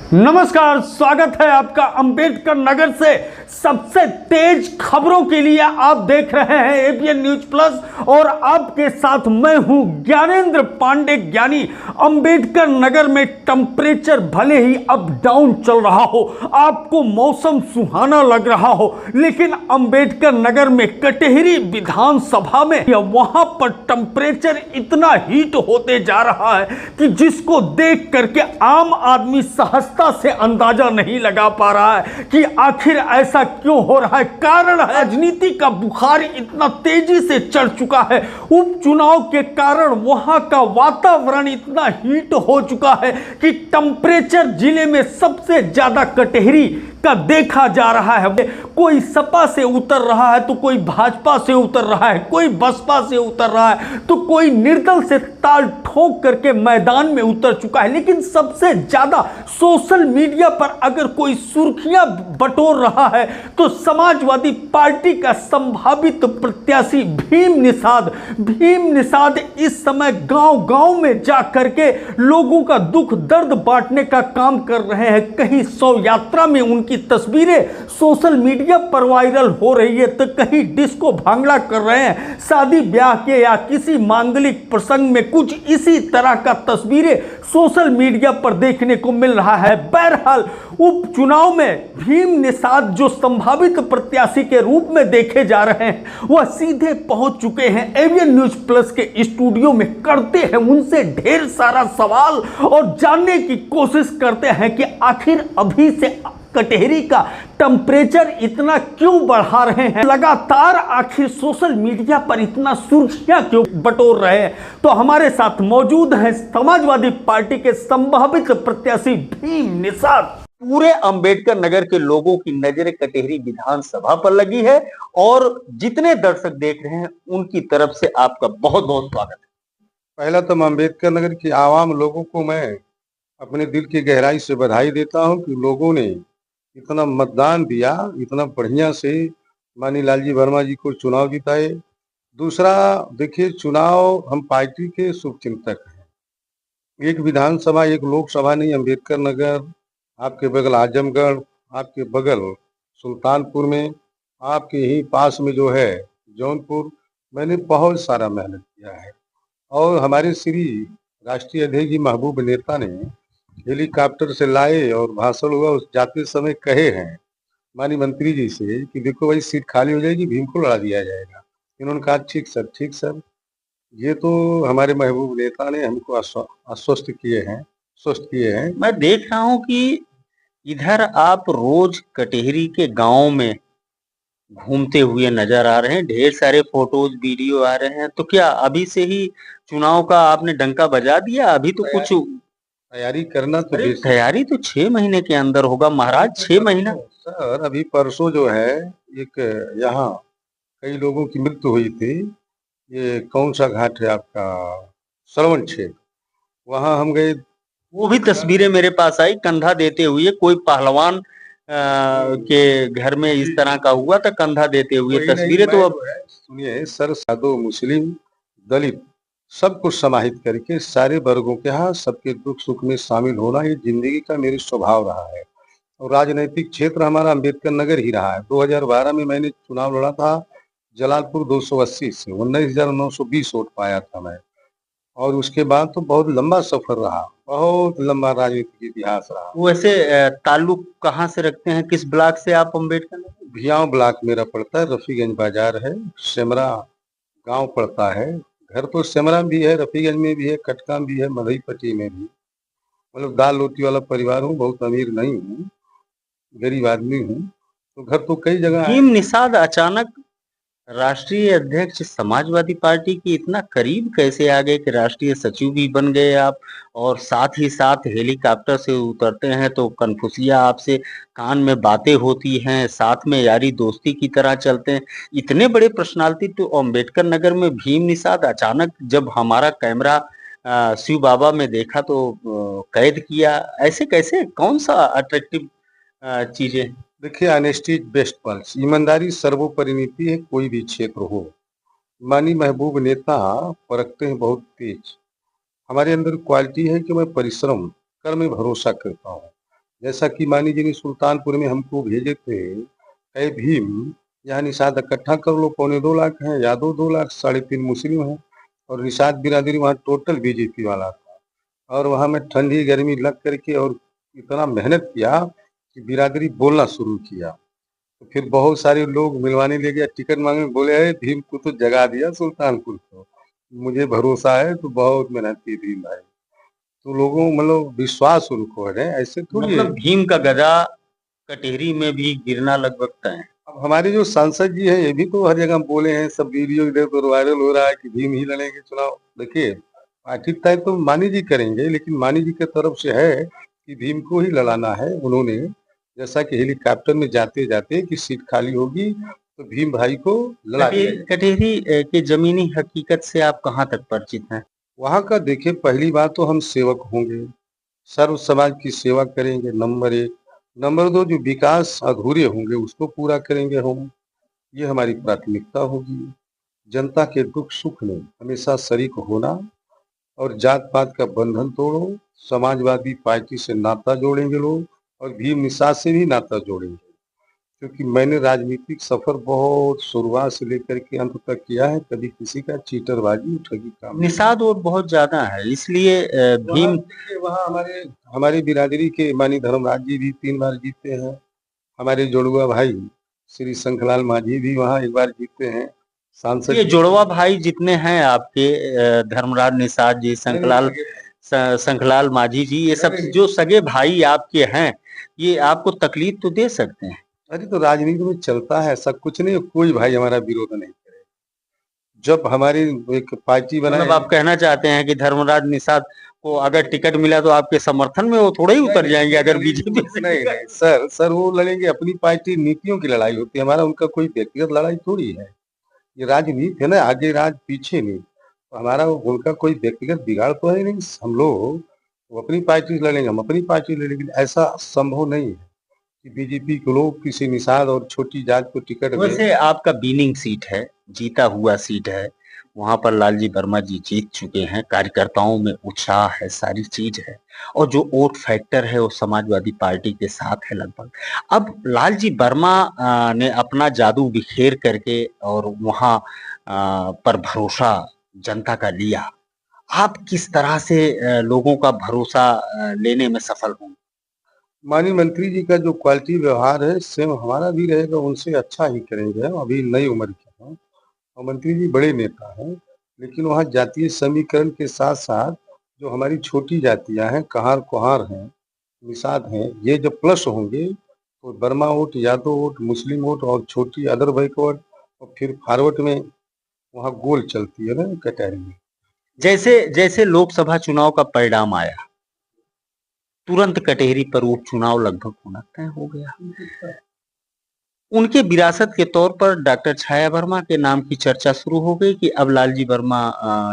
नमस्कार, स्वागत है आपका अंबेडकर नगर से सबसे तेज खबरों के लिए। आप देख रहे हैं एबीएन न्यूज प्लस और आपके साथ मैं हूं ज्ञानेंद्र पांडे ज्ञानी। अंबेडकर नगर में टेम्परेचर भले ही अप डाउन चल रहा हो, आपको मौसम सुहाना लग रहा हो, लेकिन अंबेडकर नगर में कटेहरी विधानसभा में वहां पर टेम्परेचर इतना हीट होते जा रहा है कि जिसको देख करके आम आदमी सहजता से अंदाजा नहीं लगा पा रहा है कि आखिर ऐसा क्यों हो रहा है। कारण है राजनीति का बुखार इतना तेजी से चढ़ चुका है। उपचुनाव के कारण वहां का वातावरण इतना हीट हो चुका है कि टेम्परेचर जिले में सबसे ज्यादा कटेहरी का देखा जा रहा है। कोई सपा से उतर रहा है तो कोई भाजपा से उतर रहा है, कोई बसपा से उतर रहा है तो कोई निर्दल से ताल ठोक करके मैदान में उतर चुका है। लेकिन सबसे ज्यादा सोशल मीडिया पर अगर कोई सुर्खियां बटोर रहा है तो समाजवादी पार्टी का संभावित प्रत्याशी भीम निषाद इस समय गांव-गांव में जा करके लोगों का दुख दर्द बांटने का काम कर रहे हैं। कहीं शव यात्रा में उनकी तस्वीरें सोशल मीडिया पर वायरल हो रही है तो कहीं डिस्को भांगड़ा कर रहे हैं। शादी ब्याह के या किसी मांगलिक प्रसंग में कुछ इसी तरह का तस्वीरें सोशल मीडिया पर देखने को मिल रहा है। बहरहाल उपचुनाव में भीम निषाद जो संभावित प्रत्याशी के रूप में देखे जा रहे हैं वह सीधे पहुंच चुके हैं एबीएन न्यूज प्लस के स्टूडियो में। करते हैं उनसे ढेर सारा सवाल और जानने की कोशिश करते हैं कि आखिर अभी से कटेहरी का टेम्परेचर इतना क्यों बढ़ा रहे हैं, लगातार आखिर सोशल मीडिया पर इतना सुर्खियां क्यों बटोर रहे हैं। तो हमारे साथ मौजूद हैं समाजवादी पार्टी के संभावित प्रत्याशी भीम निषाद। पूरे अंबेडकर नगर के लोगों की नजरें कटेहरी विधानसभा पर लगी है और जितने दर्शक देख रहे हैं उनकी तरफ से आपका बहुत बहुत स्वागत है। पहला तो अम्बेडकर नगर की आवाम लोगों को मैं अपने दिल की गहराई से बधाई देता हूं कि लोगों ने इतना मतदान दिया, इतना बढ़िया से मानी लालजी वर्मा जी को चुनाव जिताए। दूसरा देखिए, चुनाव हम पार्टी के शुभचिंतक हैं। एक विधानसभा एक लोकसभा नहीं, अम्बेडकर नगर, आपके बगल आजमगढ़, आपके बगल सुल्तानपुर में, आपके ही पास में जो है जौनपुर, मैंने बहुत सारा मेहनत किया है। और हमारे श्री राष्ट्रीय अध्यक्ष जी महबूब नेता ने हेलीकॉप्टर से लाए और भाषण हुआ, उस जाते समय कहे हैं माननीय मंत्री जी से कि देखो भाई सीट खाली हो जाएगी, भीम को लड़ा दिया जाएगा। इन्होंने कहा ठीक सर। ये तो हमारे महबूब नेता ने हमको आश्वस्त किए हैं। मैं देख रहा हूं कि इधर आप रोज कटेहरी के गांव में घूमते हुए नजर आ रहे हैं, ढेर सारे फोटोज वीडियो आ रहे हैं। तो क्या अभी से ही चुनाव का आपने डंका बजा दिया? अभी तो कुछ तैयारी करना तो तैयारी तो 6 महीने के अंदर होगा महाराज। 6 महीना सर, अभी परसों जो है एक यहाँ कई लोगों की मृत्यु हुई थी। ये कौन सा घाट है आपका, श्रवण क्षेत्र, वहां हम गए। वो भी तस्वीरें मेरे पास आई, कंधा देते हुए कोई पहलवान के घर में इस तरह का हुआ था, कंधा देते हुए तस्वीरें। तो अब सुनिए सर, साधु मुस्लिम दलित सबको समाहित करके सारे वर्गों के यहाँ सबके दुख सुख में शामिल होना ये जिंदगी का मेरे स्वभाव रहा है। और राजनीतिक क्षेत्र हमारा अंबेडकर नगर ही रहा है। 2012 में मैंने चुनाव लड़ा था जलालपुर 280 से 19,920 वोट पाया था मैं। और उसके बाद तो बहुत लंबा सफर रहा, बहुत लंबा राजनीतिक इतिहास रहा। वैसे ताल्लुक कहाँ से रखते हैं, किस ब्लॉक से आप अंबेडकर नगर? भियाव ब्लॉक मेरा पड़ता है, रफीगंज बाजार है, सेमरा गांव पड़ता है। घर तो सेमरा भी है, रफीगंज में भी है, कटका भी है, मधईपट्टी में भी। मतलब दाल रोटी वाला परिवार हूँ, बहुत अमीर नहीं हूँ, गरीब आदमी हूँ। तो घर तो कई जगह है। भीम निषाद अचानक राष्ट्रीय अध्यक्ष समाजवादी पार्टी की इतना करीब कैसे आ गए कि राष्ट्रीय सचिव भी बन गए आप, और साथ ही साथ हेलीकॉप्टर से उतरते हैं तो कन्फुसिया आपसे कान में बातें होती हैं, साथ में यारी दोस्ती की तरह चलते हैं। इतने बड़े पर्सनालिटी तो अम्बेडकर नगर में भीम निषाद अचानक जब हमारा कैमरा शिव बाबा में देखा तो कैद किया। ऐसे कैसे, कौन सा अट्रैक्टिव चीजें? देखिए, ऑनेस्टी इज बेस्ट पॉलिसी, ईमानदारी सर्वोपरि नीति है, कोई भी क्षेत्र हो। माननीय महबूब नेता परखते हैं बहुत तेज। हमारे अंदर क्वालिटी है कि मैं परिश्रम कर में भरोसा करता हूँ। जैसा कि मानी जी ने सुल्तानपुर में हमको भेजे थे, ऐ भीम यहाँ निषाद इकट्ठा कर लो, 2.25 लाख हैं, यादव 2 लाख, 3.5 मुस्लिम हैं, और निषाद बिरादरी वहाँ टोटल बीजेपी वाला था। और वहाँ मैं ठंडी गर्मी लग करके और इतना मेहनत किया कि बिरादरी बोलना शुरू किया। तो फिर बहुत सारे लोग मिलवाने ले गया, टिकट मांगे, बोले अरे भीम को तो जगा दिया सुल्तानपुर को। मुझे भरोसा है, तो बहुत मेहनत की भीम भाई। तो लोगों मतलब विश्वास उनको है, ऐसे थोड़ी है। मतलब भीम का गदा कटेहरी में भी गिरना लगभग तय है। अब हमारे जो सांसद जी हैं ये भी तो हर जगह बोले हैं, सब वीडियो इधर पर वायरल हो रहा है कि भीम ही लड़ेंगे चुनाव। देखिए पार्टी तय तो मानी जी करेंगे, लेकिन मानी जी की तरफ से है कि भीम को ही लड़ाना है। उन्होंने जैसा कि हेलीकॉप्टर में जाते जाते कि सीट खाली होगी तो भीम भाई को लड़ा दिया जाएगा। कटेहरी के जमीनी हकीकत से आप कहाँ तक परिचित हैं? वहां का देखिए, पहली बात तो हम सेवक होंगे, सर्व समाज की सेवा करेंगे, नंबर 1। नंबर 2, जो विकास अधूरे होंगे उसको पूरा करेंगे हम, ये हमारी प्राथमिकता होगी। जनता के दुख सुख में हमेशा शरीक होना, और जात पात का बंधन तोड़ो, समाजवादी पार्टी से नाता जोड़ेंगे लोग, और भीम निषाद से भी नाता जोड़ेंगे। क्योंकि मैंने राजनीतिक सफर बहुत शुरुआत से लेकर के अंत तक किया है, कभी किसी का चीटरबाजी ठगी काम नहीं। निषाद वोट बहुत ज्यादा है, इसलिए भीम वहाँ हमारे हमारी बिरादरी के मानी धर्मराज जी भी 3 बार जीते हैं। हमारे जोड़ुआ भाई श्री शंखलाल मांझी भी वहाँ 1 बार जीते हैं। सांसद ये जुड़वा भाई जितने हैं आपके, धर्मराज निषाद जी, शंखलाल माझी जी, ये सब जो सगे भाई आपके हैं, ये आपको तकलीफ तो दे सकते हैं। अरे तो राजनीति में चलता है, ऐसा कुछ नहीं, कोई भाई हमारा विरोध नहीं करे। जब हमारी एक पार्टी मतलब बनाए, आप कहना चाहते हैं कि धर्मराज निषाद को अगर टिकट मिला तो आपके समर्थन में वो थोड़े ही उतर जाएंगे अगर बीजेपी से? नहीं सर वो लड़ेंगे, अपनी पार्टी नीतियों की लड़ाई होती है, हमारा उनका कोई व्यक्तिगत लड़ाई थोड़ी है। ये राजनीति है ना, आगे राज पीछे नहीं। तो हमारा उनका कोई व्यक्तिगत बिगाड़ तो है नहीं। हम लोग वो अपनी पार्टी से लड़ेंगे, हम अपनी पार्टी लड़ेंगे, लेकिन ऐसा संभव नहीं है कि बीजेपी के लोग किसी निषाद और छोटी जात को टिकट दें। वैसे आपका विनिंग सीट है, जीता हुआ सीट है, वहां पर लालजी वर्मा जी जीत चुके हैं, कार्यकर्ताओं में उत्साह है, सारी चीज है, और जो वोट फैक्टर है वो समाजवादी पार्टी के साथ है लगभग। अब लालजी वर्मा ने अपना जादू बिखेर करके और वहां पर भरोसा जनता का लिया। आप किस तरह से लोगों का भरोसा लेने में सफल होंगे? माननीय मंत्री जी का जो क्वालिटी व्यवहार है सेम हमारा भी रहेगा, उनसे अच्छा ही करेंगे। हम अभी नई उम्र के हैं और मंत्री जी बड़े नेता हैं, लेकिन वहाँ जातीय समीकरण के साथ साथ जो हमारी छोटी जातियां हैं, कहार कुहार हैं, निषाद हैं, ये जब प्लस होंगे तो वर्मा वोट, यादव वोट, मुस्लिम वोट और छोटी अदर बैकवर्ड, और फिर फॉरवर्ड में वहाँ गोल चलती है ना कटहरी में। जैसे जैसे लोकसभा चुनाव का परिणाम आया, तुरंत कटेहरी पर उपचुनाव लगभग होना तय हो गया। उनके विरासत के तौर पर डॉक्टर छाया वर्मा के नाम की चर्चा शुरू हो गई कि अब लालजी वर्मा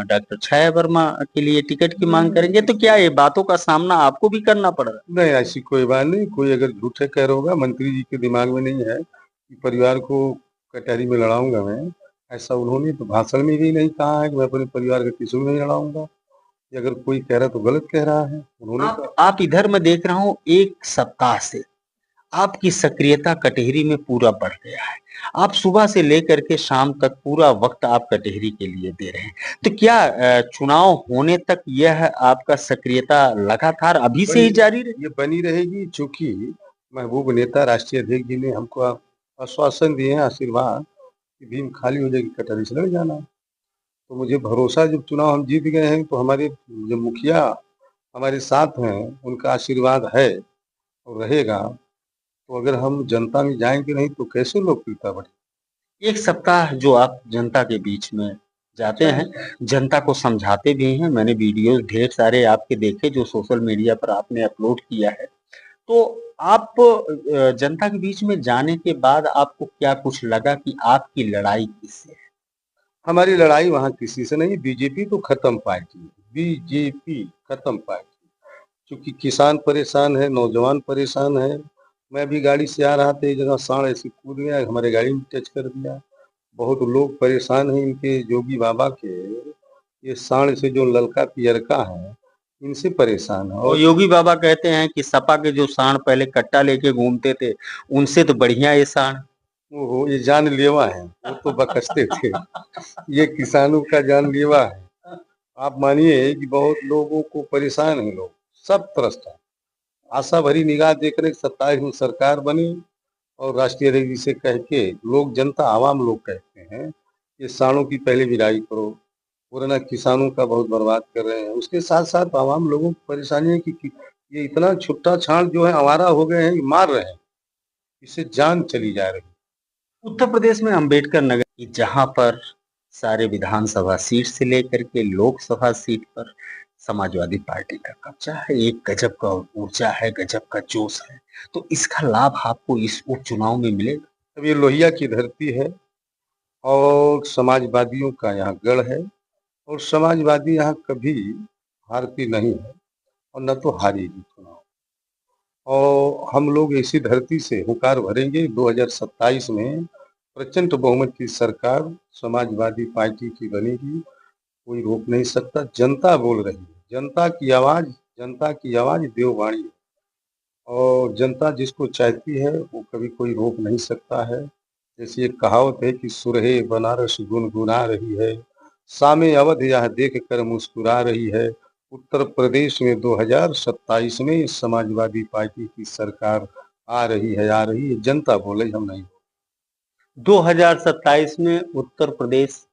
डॉक्टर छाया वर्मा के लिए टिकट की मांग करेंगे। तो क्या ये बातों का सामना आपको भी करना पड़ रहा है? नहीं, ऐसी कोई बात नहीं। कोई अगर झूठे कह रहा होगा, मंत्री जी के दिमाग में नहीं है कि परिवार को कटहरी में लड़ाऊंगा मैं। ऐसा उन्होंने तो भाषण में भी नहीं कहा है कि मैं अपने परिवार का किसी में नहीं लड़ाऊंगा। ये अगर कोई कह रहा है तो गलत कह रहा है। उन्होंने आप इधर मैं देख रहा हूं, 1 सप्ताह से आपकी सक्रियता कटेहरी में पूरा बढ़ गया है। आप सुबह से लेकर के शाम तक पूरा वक्त आप कटेहरी के लिए दे रहे हैं। तो क्या चुनाव होने तक यह आपका सक्रियता लगातार अभी से ही जारी रहे? ये बनी रहेगी, चूंकि महबूब नेता राष्ट्रीय अध्यक्ष जी ने हमको आश्वासन दिए हैं, आशीर्वाद कि भीम खाली हो जाएगी, कटहरी से लड़ जाना। तो मुझे भरोसा, जब चुनाव हम जीत गए हैं तो हमारे जो मुखिया हमारे साथ हैं, उनका आशीर्वाद है और रहेगा। तो अगर हम जनता में जाएंगे नहीं तो कैसे लोकप्रियता बढ़ेगी। 1 सप्ताह जो आप जनता के बीच में जाते हैं, जनता को समझाते भी हैं। मैंने वीडियोस ढेर सारे आपके देखे जो सोशल मीडिया पर आपने अपलोड किया है। तो आप जनता के बीच में जाने के बाद आपको क्या कुछ लगा कि आपकी लड़ाई किससे है? हमारी लड़ाई वहाँ किसी से नहीं, बीजेपी तो खत्म पार्टी है, बीजेपी खत्म पार्टी। क्योंकि किसान परेशान है, नौजवान परेशान है। मैं भी गाड़ी से आ रहा था, एक जगह सांड ऐसे कूद गया, हमारे गाड़ी में टच कर दिया। बहुत लोग परेशान हैं इनके जोगी बाबा के, ये सांड से जो ललका पियरका है, इनसे परेशान है। और और योगी बाबा कहते हैं कि सपा के जो सांड पहले कट्टा लेके घूमते थे, उनसे तो बढ़िया ये सांड। वो ये जानलेवा है, वो तो बकसते थे। ये किसानों का जानलेवा है। आप मानिए कि बहुत लोगों को परेशान है, लोग सब त्रस्त है। आशा भरी निगाह देख रहे 27 में सरकार बनी और राष्ट्रीय अध्यक्ष जी से कह के लोग, जनता आवाम लोग कहते हैं ये सांडों की पहले विदाई करो, वरना किसानों का बहुत बर्बाद कर रहे हैं। उसके साथ साथ आवाम लोगों की परेशानी है कि ये इतना छुट्टा छांट जो है आवारा हो गए हैं, ये मार रहे हैं, इससे जान चली जा रही है। उत्तर प्रदेश में अंबेडकर नगर की जहां पर सारे विधानसभा सीट से लेकर के लोकसभा सीट पर समाजवादी पार्टी का कब्जा है, एक गजब का ऊर्जा है, गजब का जोश है। तो इसका लाभ आपको इस उपचुनाव में मिलेगा। अब ये लोहिया की धरती है और समाजवादियों का यहाँ गढ़ है, और समाजवादी यहाँ कभी हारती नहीं है और न तो हारेगी चुनाव। और हम लोग इसी धरती से हुंकार भरेंगे 2027 में प्रचंड बहुमत की सरकार समाजवादी पार्टी की बनेगी, कोई रोक नहीं सकता। जनता बोल रही है, जनता की आवाज देववाणी है, और जनता जिसको चाहती है वो कभी कोई रोक नहीं सकता है। जैसी एक कहावत है कि सुरहे बनारस गुनगुना रही है, सामे अवध यह देख कर मुस्कुरा रही है। उत्तर प्रदेश में 2027 में समाजवादी पार्टी की सरकार आ रही है, जनता बोले, हम नहीं। 2027 में उत्तर प्रदेश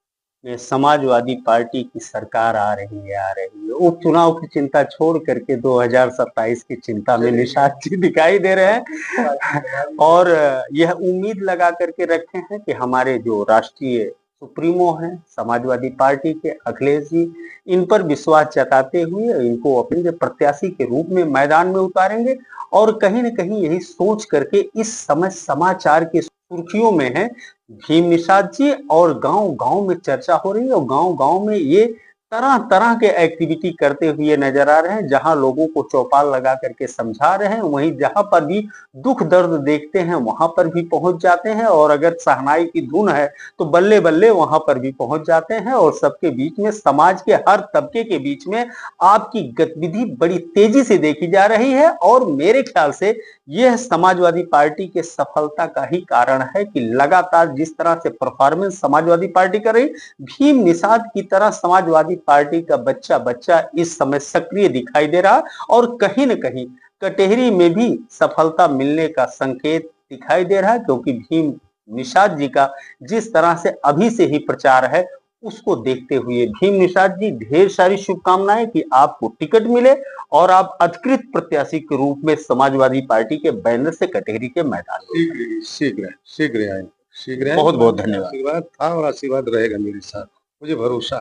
में समाजवादी पार्टी की सरकार आ रही है। उपचुनाव की चिंता छोड़ करके 2027 की चिंता में निषाद जी दिखाई दे रहे हैं और यह उम्मीद लगा करके रखे हैं कि हमारे जो राष्ट्रीय सुप्रीमो हैं समाजवादी पार्टी के अखिलेश जी, इन पर विश्वास जताते हुए इनको अपने प्रत्याशी के रूप में मैदान में उतारेंगे। और कहीं न कहीं यही सोच करके इस समय समाचार की सुर्खियों में है भीम निषाद जी, और गांव-गांव में चर्चा हो रही है और गांव-गांव में ये तरह-तरह के एक्टिविटी करते हुए नजर आ रहे हैं, जहां लोगों को चौपाल लगा करके समझा रहे हैं, वहीं जहां पर भी दुख दर्द देखते हैं वहां पर भी पहुंच जाते हैं, और अगर शहनाई की धुन है तो बल्ले-बल्ले वहां पर भी पहुंच जाते हैं। और सबके बीच में, समाज के हर तबके के बीच में आपकी गतिविधि बड़ी तेजी से देखी जा रही है, और मेरे ख्याल से यह समाजवादी पार्टी के सफलता का ही कारण है कि लगातार जिस तरह से परफॉर्मेंस समाजवादी पार्टी कर रही, भीम निषाद की तरह समाजवादी पार्टी का बच्चा इस समय सक्रिय दिखाई दे रहा, और कहीं न कहीं कटेहरी में भी सफलता मिलने का संकेत दिखाई दे रहा है, क्योंकि भीम निषाद जी का जिस तरह से अभी से ही प्रचार है उसको देखते हुए भीम निषाद जी, ढेर सारी शुभकामनाएं कि आपको टिकट मिले और आप अधिकृत प्रत्याशी के रूप में समाजवादी पार्टी के बैनर से कटेहरी के मैदान में। शीघ्र आए। बहुत बहुत धन्यवाद। आशीर्वाद था और आशीर्वाद रहेगा मेरे साथ, मुझे भरोसा।